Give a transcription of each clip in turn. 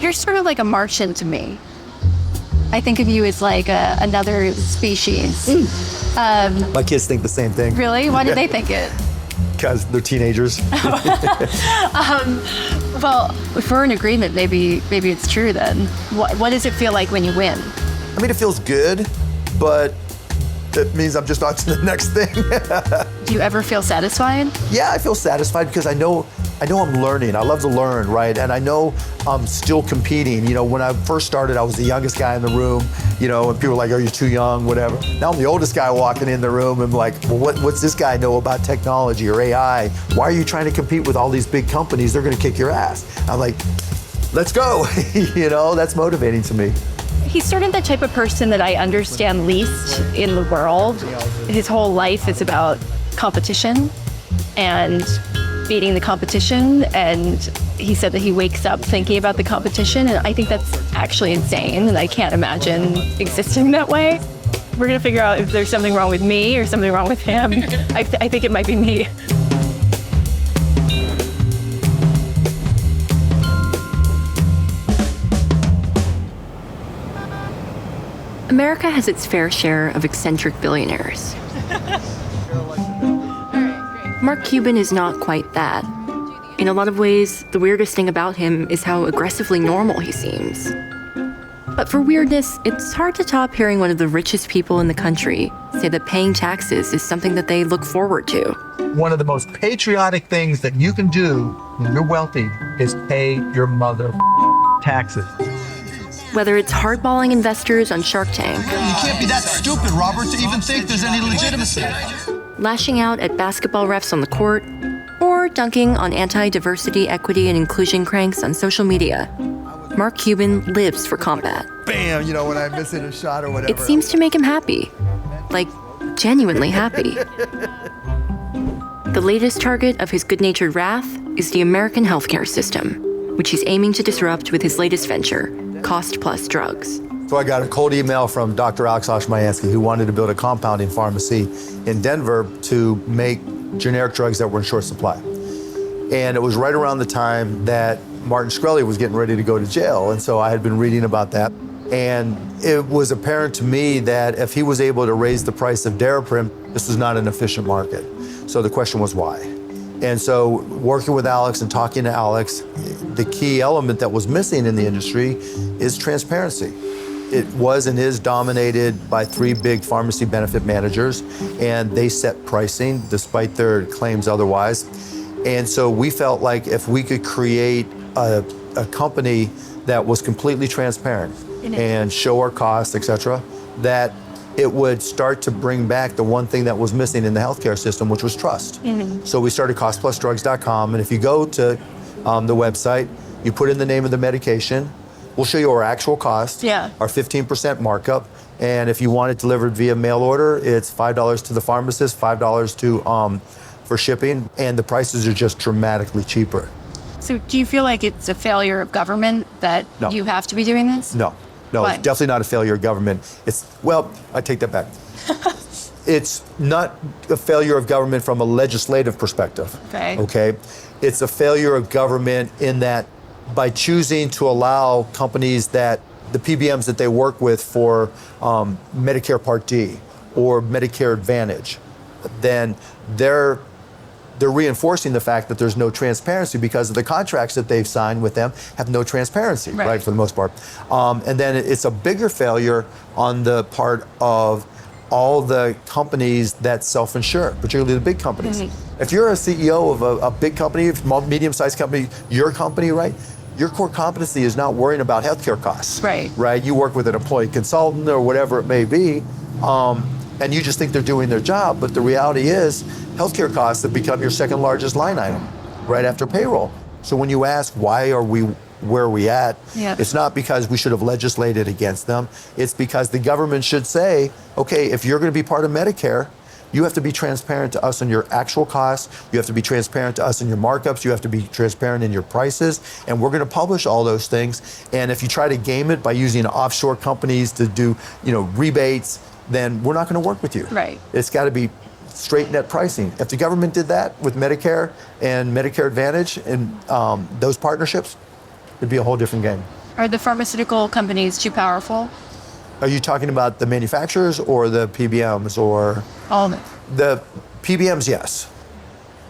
You're sort of like a Martian to me. I think of you as like another species. My kids think the same thing. Really? Why do they think it? Because they're teenagers. Well, if we're in agreement, maybe it's true then. What does it feel like when you win? I mean, it feels good, but it means I'm just on to the next thing. Do you ever feel satisfied? Yeah, I feel satisfied because I know I'm learning. I love to learn, right? And I know I'm still competing. You know, when I first started, I was the youngest guy in the room, you know, and people were like, are you too young, whatever. Now I'm the oldest guy walking in the room and like, well, what's this guy know about technology or AI? Why are you trying to compete with all these big companies? They're gonna kick your ass. I'm like, let's go. You know, that's motivating to me. He's sort of the type of person that I understand least in the world. His whole life is about competition and beating the competition. And he said that he wakes up thinking about the competition. And I think that's actually insane. And I can't imagine existing that way. We're gonna figure out if there's something wrong with me or something wrong with him. I think it might be me. America has its fair share of eccentric billionaires. Mark Cuban is not quite that. In a lot of ways, the weirdest thing about him is how aggressively normal he seems. But for weirdness, it's hard to top hearing one of the richest people in the country say that paying taxes is something that they look forward to. One of the most patriotic things that you can do when you're wealthy is pay your mother taxes. Whether it's hardballing investors on Shark Tank, You can't be that stupid, Robert, to even think there's any legitimacy. lashing out at basketball refs on the court, or dunking on anti-diversity, equity, and inclusion cranks on social media, Mark Cuban lives for combat. Bam, you know, when I miss it a shot or whatever. It seems to make him happy. Like, genuinely happy. The latest target of his good-natured wrath is the American healthcare system, which he's aiming to disrupt with his latest venture, Cost Plus Drugs. So I got a cold email from Dr. Alex Oshmayansky, who wanted to build a compounding pharmacy in Denver to make generic drugs that were in short supply. And it was right around the time that Martin Shkreli was getting ready to go to jail. And so I had been reading about that. And it was apparent to me that if he was able to raise the price of Daraprim, this was not an efficient market. So the question was why? And so working with Alex and talking to Alex, the key element that was missing in the industry is transparency. It was and is dominated by three big pharmacy benefit managers, and they set pricing despite their claims otherwise. And so we felt like if we could create a company that was completely transparent and show our costs, et cetera, that it would start to bring back the one thing that was missing in the healthcare system, which was trust. So we started costplusdrugs.com, and if you go to the website, you put in the name of the medication, we'll show you our actual cost, our 15% markup, and if you want it delivered via mail order, it's $5 to the pharmacist, $5 to for shipping, and the prices are just dramatically cheaper. So do you feel like it's a failure of government that you have to be doing this? No, Why? It's definitely not a failure of government. Well, I take that back. It's not a failure of government from a legislative perspective. Okay? It's a failure of government in that by choosing to allow companies that, the PBMs that they work with for Medicare Part D or Medicare Advantage, then they're reinforcing the fact that there's no transparency because of the contracts that they've signed with them have no transparency, right, for the most part. And then it's a bigger failure on the part of all the companies that self-insure, particularly the big companies. If you're a CEO of a big company, medium-sized company, your company, right, your core competency is not worrying about healthcare costs. Right? You work with an employee consultant or whatever it may be, and you just think they're doing their job, but the reality is healthcare costs have become your second largest line item, right after payroll. So when you ask why are we where we at, it's not because we should have legislated against them, it's because the government should say, okay, if you're gonna be part of Medicare, you have to be transparent to us on your actual costs, you have to be transparent to us in your markups, you have to be transparent in your prices, and we're gonna publish all those things. And if you try to game it by using offshore companies to do, rebates, then we're not gonna work with you. It's gotta be straight net pricing. If the government did that with Medicare and Medicare Advantage and those partnerships, it'd be a whole different game. Are the pharmaceutical companies too powerful? Are you talking about the manufacturers or the PBMs or? All of it. The PBMs, yes.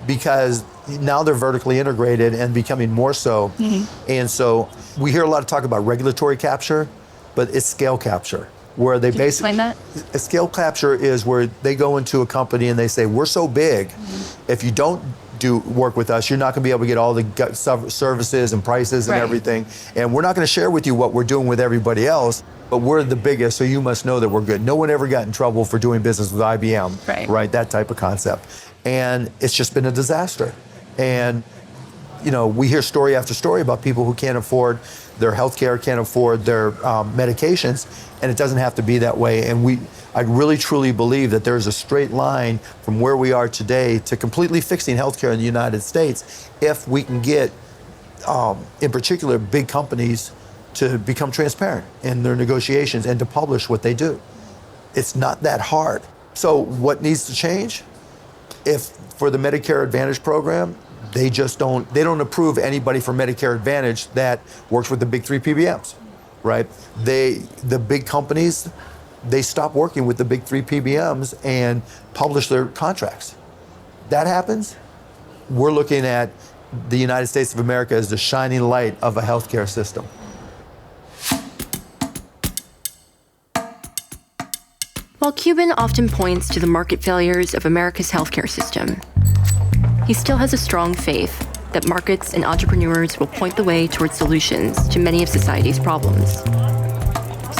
Because now they're vertically integrated and becoming more so. And so we hear a lot of talk about regulatory capture, but it's scale capture. Where they basically, explain that? A scale capture is where they go into a company and they say, we're so big, if you don't work with us, you're not going to be able to get all the services and prices and everything. And we're not going to share with you what we're doing with everybody else, but we're the biggest, so you must know that we're good. No one ever got in trouble for doing business with IBM, right? That type of concept. And it's just been a disaster. And you know, we hear story after story about people who can't afford their healthcare, can't afford their medications, and it doesn't have to be that way. And I really truly believe that there's a straight line from where we are today to completely fixing healthcare in the United States if we can get, in particular, big companies to become transparent in their negotiations and to publish what they do. It's not that hard. So what needs to change? If for the Medicare Advantage program, they don't approve anybody for Medicare Advantage that works with the big 3 PBMs, right? The big companies, they stop working with the big 3 PBMs and publish their contracts. That happens, we're looking at the United States of America as the shining light of a healthcare system. While Cuban often points to the market failures of America's healthcare system, he still has a strong faith that markets and entrepreneurs will point the way towards solutions to many of society's problems.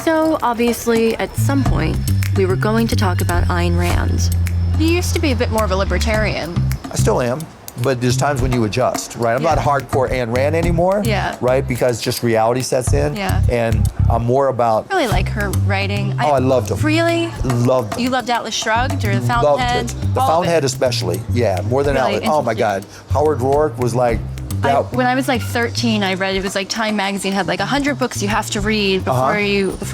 So, obviously, at some point, we were going to talk about Ayn Rand. He used to be a bit more of a libertarian. I still am, but there's times when you adjust, right? I'm not hardcore Ayn Rand anymore, right? Because just reality sets in, and I'm more about... I really like her writing. I loved them. Really? Loved them. You loved Atlas Shrugged or The Fountainhead? Loved it. The Fountainhead especially, more than really Atlas. Oh my God. Howard Roark was like... when I was like 13, I read, it was like Time Magazine had like 100 books you have to read before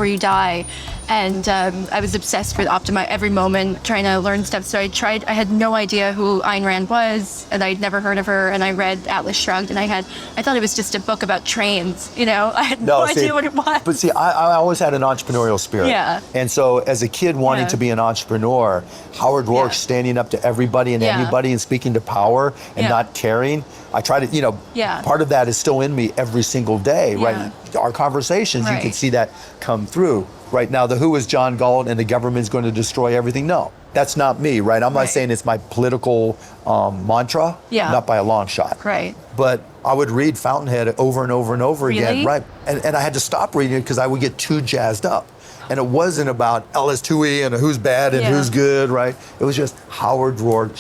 you die. And I was obsessed with every moment, trying to learn stuff. So I had no idea who Ayn Rand was, and I'd never heard of her. And I read Atlas Shrugged, and I thought it was just a book about trains, you know? I had no idea what it was. But see, I always had an entrepreneurial spirit. And so as a kid wanting to be an entrepreneur, Howard Roark standing up to everybody and anybody and speaking to power and not caring, I try to, part of that is still in me every single day, right? Our conversations, you can see that come through. Right now, the who is John Galt and the government's going to destroy everything. No, that's not me, right? I'm not saying it's my political mantra, not by a long shot. Right. But I would read Fountainhead over and over and over again, right? And I had to stop reading it because I would get too jazzed up. And it wasn't about LS2E and who's bad and who's good, right? It was just Howard Roark,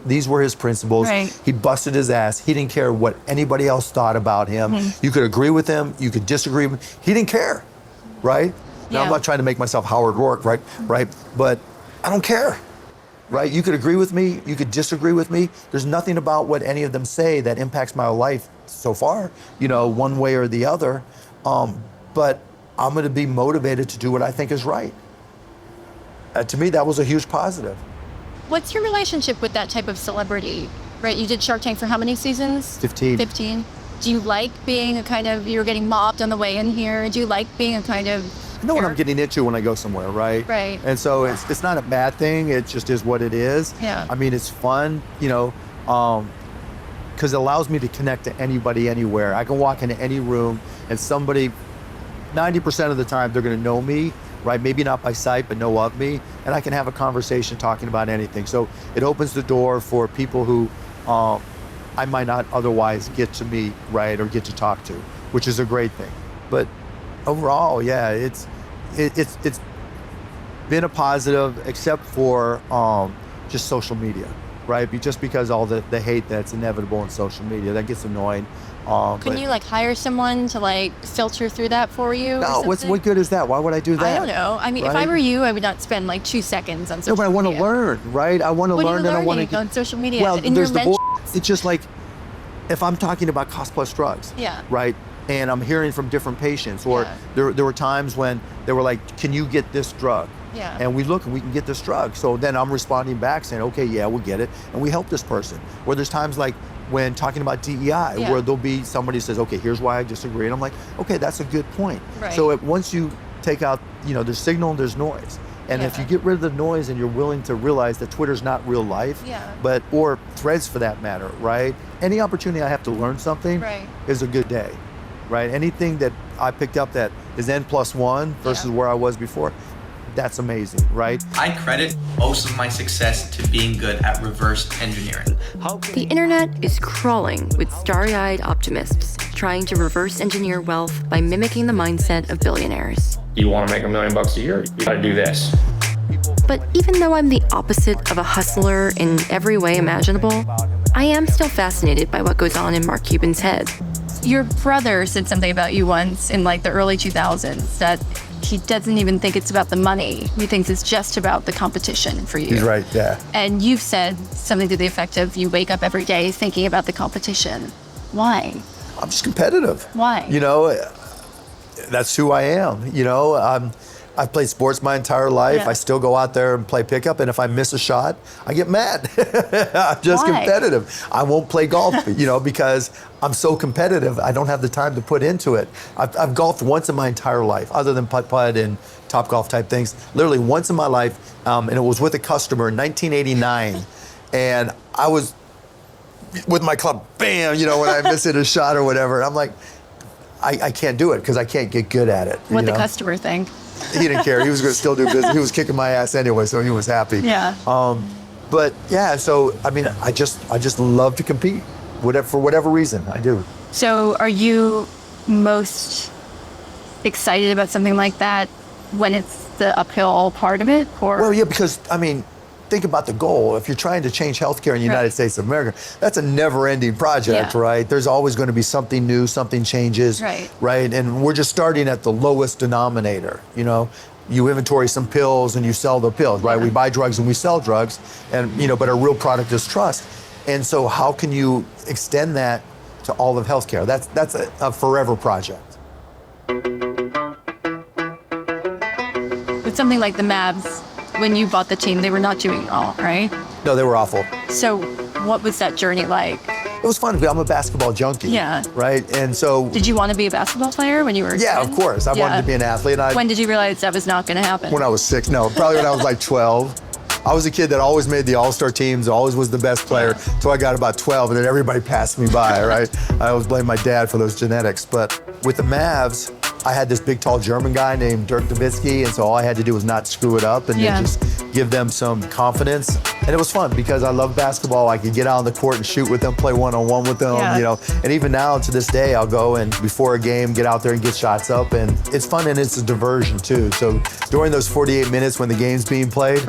these were his principles. He busted his ass. He didn't care what anybody else thought about him. You could agree with him, you could disagree with him. He didn't care, right? Now, I'm not trying to make myself Howard Roark, right? But I don't care, right? You could agree with me, you could disagree with me. There's nothing about what any of them say that impacts my life so far, one way or the other. But I'm going to be motivated to do what I think is right. To me, that was a huge positive. What's your relationship with that type of celebrity, right? You did Shark Tank for how many seasons? 15. 15. Do you like being you were getting mobbed on the way in here? Do you like being a kind of... I know what I'm getting into when I go somewhere, right? Right. And so it's not a bad thing. It just is what it is. Yeah. I mean, it's fun, because it allows me to connect to anybody, anywhere. I can walk into any room and somebody, 90% of the time, they're going to know me, right? Maybe not by sight, but know of me. And I can have a conversation talking about anything. So it opens the door for people who I might not otherwise get to meet, right? Or get to talk to, which is a great thing. But overall, it's been a positive, except for just social media, right? Just because all the hate that's inevitable in social media, that gets annoying. Couldn't you hire someone to filter through that for you? No, what good is that? Why would I do that? I don't know. I mean, if I were you, I would not spend 2 seconds on social media. No, but I want to learn, right? I want to learn, and I want to get on social media. Well, there's the it's just if I'm talking about cost plus drugs, right? And I'm hearing from different patients, or there were times when they were like, can you get this drug? And we look and we can get this drug. So then I'm responding back saying, okay, we'll get it. And we help this person. Or there's times when talking about DEI, where there'll be somebody says, okay, here's why I disagree. And I'm like, okay, that's a good point. Right. So once you take out, there's signal and there's noise. And if you get rid of the noise and you're willing to realize that Twitter's not real life, or Threads for that matter, right? Any opportunity I have to learn something is a good day, right? Anything that I picked up that is N+1 versus where I was before, that's amazing, right? I credit most of my success to being good at reverse engineering. The internet is crawling with starry-eyed optimists trying to reverse engineer wealth by mimicking the mindset of billionaires. You want to make $1 million a year, you gotta do this. But even though I'm the opposite of a hustler in every way imaginable, I am still fascinated by what goes on in Mark Cuban's head. Your brother said something about you once in like the early 2000s that he doesn't even think it's about the money. He thinks it's just about the competition for you. He's right, yeah. And you've said something to the effect of you wake up every day thinking about the competition. Why? I'm just competitive. Why? That's who I am. I've played sports my entire life. Yeah. I still go out there and play pickup, and if I miss a shot, I get mad. I'm just competitive. I won't play golf, because I'm so competitive. I don't have the time to put into it. I've golfed once in my entire life, other than putt-putt and Top Golf type things. Literally once in my life, and it was with a customer in 1989, and I was with my club, bam, when I miss it a shot or whatever. I'm like, I can't do it because I can't get good at it. What the customer think? He didn't care. He was going to still do business. He was kicking my ass anyway, so he was happy. Yeah. But yeah, so I mean, I just love to compete, for whatever reason. I do. So, are you most excited about something like that when it's the uphill part of it, or? Well, yeah, because I mean, think about the goal. If you're trying to change healthcare in the United States of America, that's a never-ending project, right? There's always going to be something new, something changes, right? And we're just starting at the lowest denominator. You inventory some pills and you sell the pills, right? We buy drugs and we sell drugs, and but our real product is trust. And so, how can you extend that to all of healthcare? That's a forever project. With something like the Mavs, when you bought the team, they were not doing well, right? No, they were awful. So what was that journey like? It was fun. I'm a basketball junkie. Yeah. Right? And so... Did you want to be a basketball player when you were a kid? Of course. I wanted to be an athlete. When did you realize that was not going to happen? When I was 6. No, probably when I was like 12. I was a kid that always made the all-star teams, always was the best player, until I got about 12, and then everybody passed me by, right? I always blame my dad for those genetics. But with the Mavs, I had this big, tall German guy named Dirk Nowitzki, and so all I had to do was not screw it up and then just give them some confidence. And it was fun because I love basketball. I could get out on the court and shoot with them, play one-on-one with them, And even now, to this day, I'll go and before a game, get out there and get shots up. And it's fun and it's a diversion too. So during those 48 minutes when the game's being played,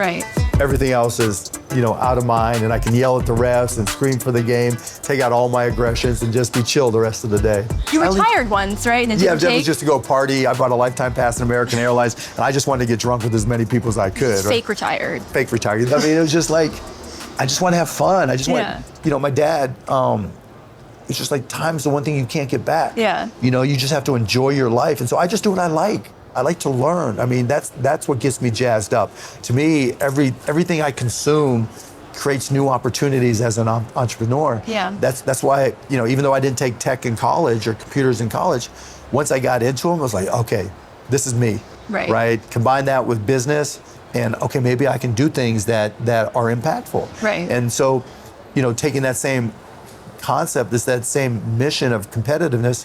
everything else is, out of mind, and I can yell at the refs and scream for the game, take out all my aggressions, and just be chill the rest of the day. You retired once, right? And that was just to go party. I bought a lifetime pass in American Airlines, and I just wanted to get drunk with as many people as I could. Fake retired. Fake retired. I mean, it was just like, I just want to have fun. I just want, my dad, it's just like time's the one thing you can't get back. Yeah. You just have to enjoy your life. And so I just do what I like. I like to learn. I mean, that's what gets me jazzed up. To me, everything I consume creates new opportunities as an entrepreneur. Yeah. That's why, even though I didn't take tech in college or computers in college, once I got into them, I was like, okay, this is me. Right? Combine that with business, and okay, maybe I can do things that are impactful. Right. And so, taking that same concept, that same mission of competitiveness,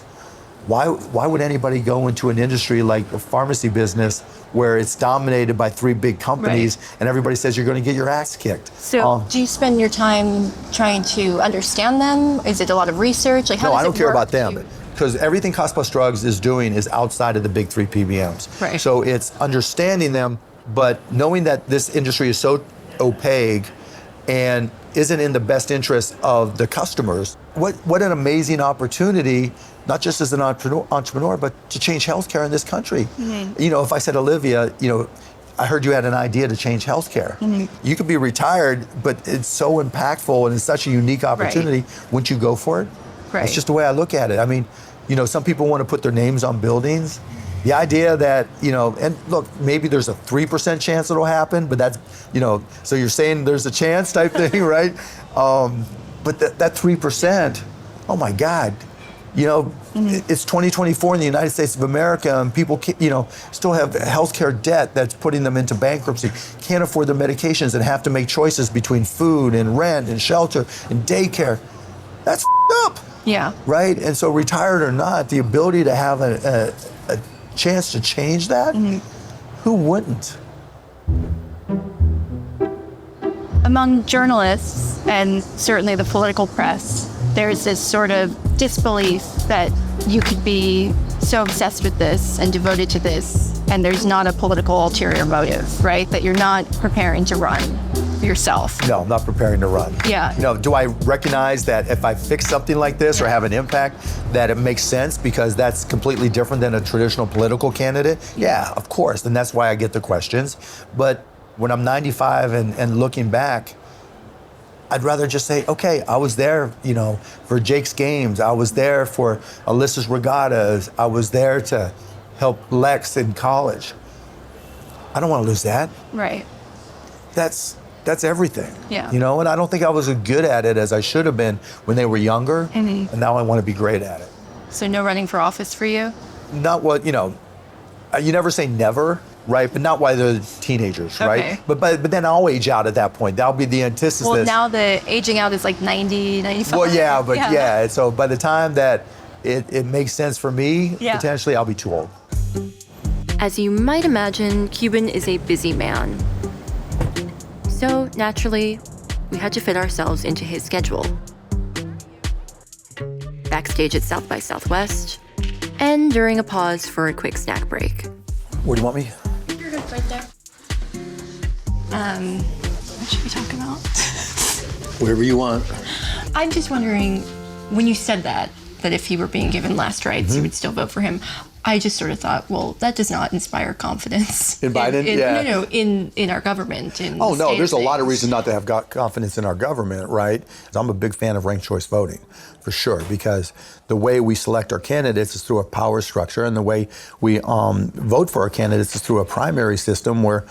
why would anybody go into an industry like the pharmacy business where it's dominated by 3 big companies and everybody says you're going to get your ass kicked? So do you spend your time trying to understand them? Is it a lot of research? Like, how No, does I don't it care work about for them. you? Because everything Cost Plus Drugs is doing is outside of the big 3 PBMs. Right. So it's understanding them, but knowing that this industry is so opaque and isn't in the best interest of the customers. What an amazing opportunity, not just as an entrepreneur, but to change healthcare in this country. Mm-hmm. If I said, Olivia, I heard you had an idea to change healthcare. Mm-hmm. You could be retired, but it's so impactful and it's such a unique opportunity. Wouldn't you go for it? Right. That's just the way I look at it. I mean, some people want to put their names on buildings. The idea that, and look, maybe there's a 3% chance it'll happen, but that's, so you're saying there's a chance type thing, right? But that 3%, oh my God, it's 2024 in the United States of America, and people, still have healthcare debt that's putting them into bankruptcy, can't afford their medications and have to make choices between food and rent and shelter and daycare. That's up. Yeah. Right? And so retired or not, the ability to have a chance to change that, who wouldn't? Among journalists, and certainly the political press, there's this sort of disbelief that you could be so obsessed with this and devoted to this, and there's not a political ulterior motive, right? That you're not preparing to run yourself. No, I'm not preparing to run. Yeah. Do I recognize that if I fix something like this or have an impact, that it makes sense because that's completely different than a traditional political candidate? Yeah, of course, and that's why I get the questions. But when I'm 95 and looking back, I'd rather just say, okay, I was there, for Jake's games. I was there for Alyssa's regattas. I was there to help Lex in college. I don't want to lose that. Right. That's everything. Yeah. And I don't think I was as good at it as I should have been when they were younger. And now I want to be great at it. So no running for office for you? Not what, you never say never. Right, but not while they're teenagers, right? But then I'll age out at that point. That'll be the antithesis. Well, now the aging out is like 90, 95. Well, yeah, but yeah. So by the time that it makes sense for me, potentially I'll be too old. As you might imagine, Cuban is a busy man. So naturally, we had to fit ourselves into his schedule. Backstage at South by Southwest, and during a pause for a quick snack break. Where do you want me? You're good right there. What should we talk about? Wherever you want. I'm just wondering, when you said that if he were being given last rites, you would still vote for him. I just sort of thought, well, that does not inspire confidence. In Biden? No, in our government. Oh, no, there's a lot of reasons not to have confidence in our government, right? I'm a big fan of ranked choice voting, for sure, because the way we select our candidates is through a power structure, and the way we vote for our candidates is through a primary system where,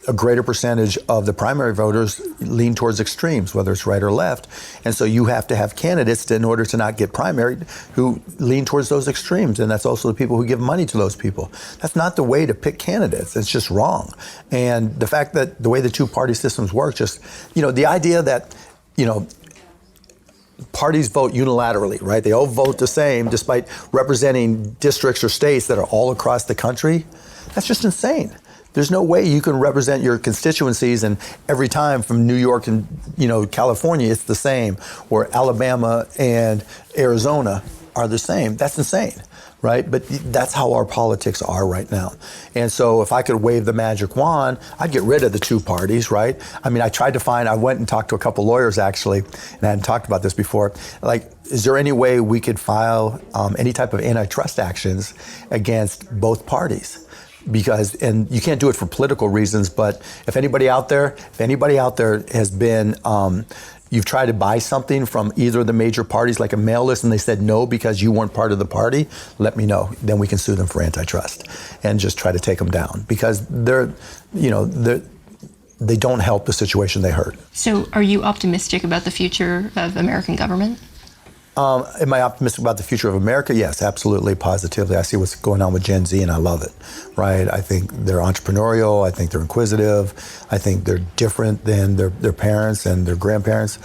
a greater percentage of the primary voters lean towards extremes, whether it's right or left. And so you have to have candidates in order to not get primaried who lean towards those extremes. And that's also the people who give money to those people. That's not the way to pick candidates. It's just wrong. And the fact that the way the two-party systems work, the idea that, parties vote unilaterally, right? They all vote the same despite representing districts or states that are all across the country. That's just insane. There's no way you can represent your constituencies and every time from New York and California it's the same, or Alabama and Arizona are the same. That's insane, right? But that's how our politics are right now. And so if I could wave the magic wand, I'd get rid of the two parties, right? I mean, I went and talked to a couple lawyers actually, and I hadn't talked about this before. Like, is there any way we could file any type of antitrust actions against both parties? And you can't do it for political reasons, but if anybody out there has been, you've tried to buy something from either of the major parties, like a mail list, and they said no because you weren't part of the party, let me know. Then we can sue them for antitrust and just try to take them down because they don't help the situation they hurt. So are you optimistic about the future of American government? Am I optimistic about the future of America? Yes, absolutely, positively. I see what's going on with Gen Z and I love it, right? I think they're entrepreneurial. I think they're inquisitive. I think they're different than their parents and their grandparents.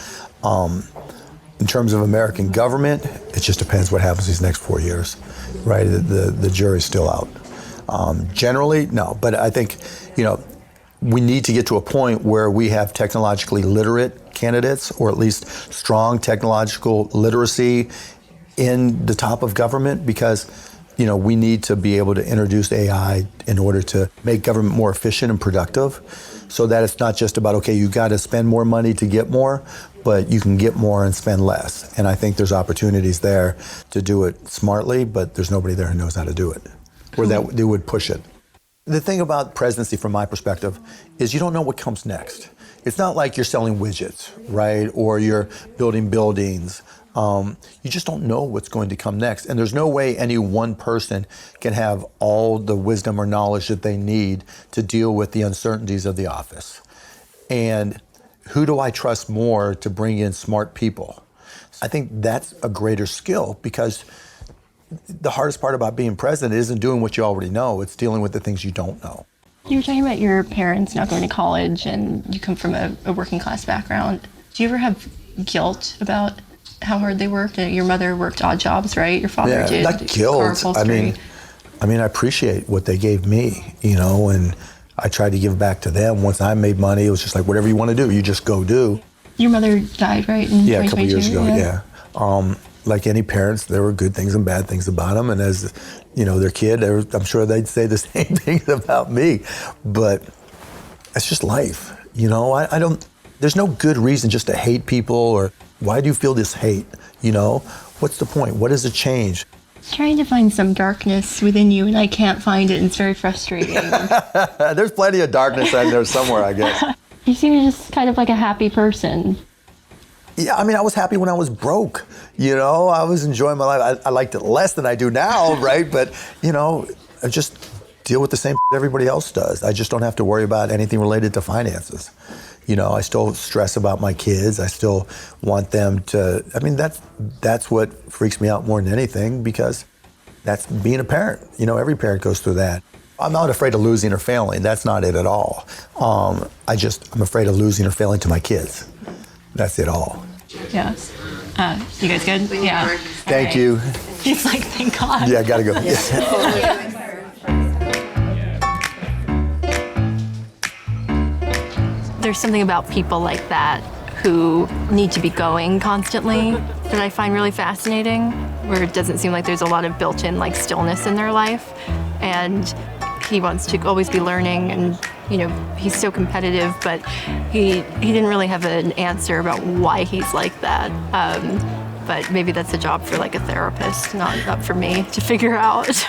In terms of American government, it just depends what happens these next 4 years, right? The jury's still out. Generally, no, but I think, we need to get to a point where we have technologically literate candidates, or at least strong technological literacy in the top of government, because we need to be able to introduce AI in order to make government more efficient and productive, so that it's not just about, okay, you got to spend more money to get more, but you can get more and spend less. And I think there's opportunities there to do it smartly, but there's nobody there who knows how to do it, or that they would push it. The thing about presidency, from my perspective, is you don't know what comes next. It's not like you're selling widgets, right? Or you're building buildings. You just don't know what's going to come next. And there's no way any one person can have all the wisdom or knowledge that they need to deal with the uncertainties of the office. And who do I trust more to bring in smart people? I think that's a greater skill, because the hardest part about being president isn't doing what you already know, it's dealing with the things you don't know. You were talking about your parents not going to college, and you come from a working class background. Do you ever have guilt about how hard they worked? Your mother worked odd jobs, right? Your father did. Not guilt. I mean, I appreciate what they gave me, and I tried to give back to them. Once I made money, it was just like, whatever you want to do, you just go do. Your mother died, right? Yeah, a couple years ago, yeah. Like any parents, there were good things and bad things about them. And as, their kid, I'm sure they'd say the same things about me. But it's just life, I don't, there's no good reason just to hate people, or why do you feel this hate, What's the point? What does it change? Trying to find some darkness within you, and I can't find it, and it's very frustrating. There's plenty of darkness out there somewhere, I guess. You seem just kind of like a happy person. Yeah, I was happy when I was broke, I was enjoying my life. I liked it less than I do now, right? But, I just deal with the same everybody else does. I just don't have to worry about anything related to finances. I still stress about my kids. I still want them to, that's what freaks me out more than anything, because that's being a parent. Every parent goes through that. I'm not afraid of losing or failing. That's not it at all. I'm afraid of losing or failing to my kids. That's it all. Yeah. You guys good? Yeah. Thank you. He's like, thank God. Yeah, I gotta go. There's something about people like that who need to be going constantly that I find really fascinating, where it doesn't seem like there's a lot of built-in stillness in their life. And he wants to always be learning, and he's so competitive, but he didn't really have an answer about why he's like that. But maybe that's a job for a therapist, not up for me to figure out.